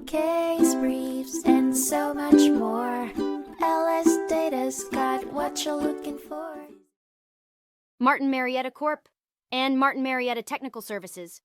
case briefs, and so much more. LSData's got what you're looking for. Martin-Marietta Corp. and Martin-Marietta Technical Services.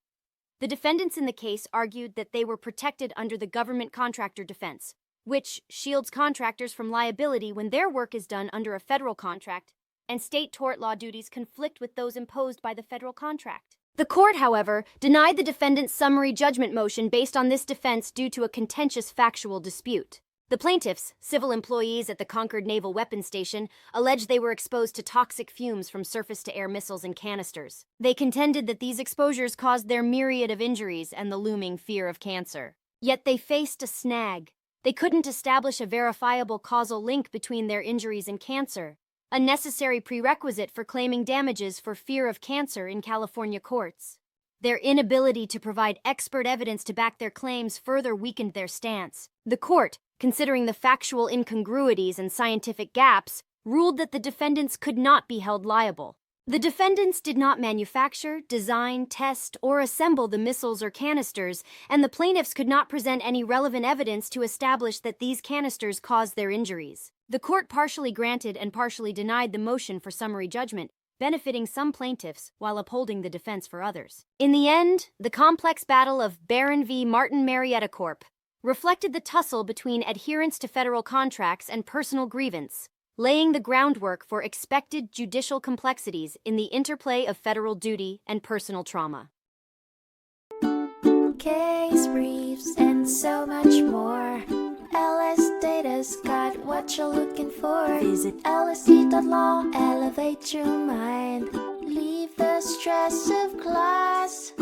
The defendants in the case argued that they were protected under the government contractor defense, which shields contractors from liability when their work is done under a federal contract, and state tort law duties conflict with those imposed by the federal contract. The court, however, denied the defendant's summary judgment motion based on this defense due to a contentious factual dispute. The plaintiffs, civil employees at the Concord Naval Weapons Station, alleged they were exposed to toxic fumes from surface-to-air missiles and canisters. They contended that these exposures caused their myriad of injuries and the looming fear of cancer. Yet they faced a snag. They couldn't establish a verifiable causal link between their injuries and cancer, a necessary prerequisite for claiming damages for fear of cancer in California courts. Their inability to provide expert evidence to back their claims further weakened their stance. The court, considering the factual incongruities and scientific gaps, ruled that the defendants could not be held liable. The defendants did not manufacture, design, test, or assemble the missiles or canisters, and the plaintiffs could not present any relevant evidence to establish that these canisters caused their injuries. The court partially granted and partially denied the motion for summary judgment, benefiting some plaintiffs while upholding the defense for others. In the end, the complex battle of Barron v. Martin-Marietta Corp. reflected the tussle between adherence to federal contracts and personal grievance, laying the groundwork for expected judicial complexities in the interplay of federal duty and personal trauma. Case briefs, and so much more. LSData's got what you're looking for. Visit lsd.law, elevate your mind. Leave the stress of class.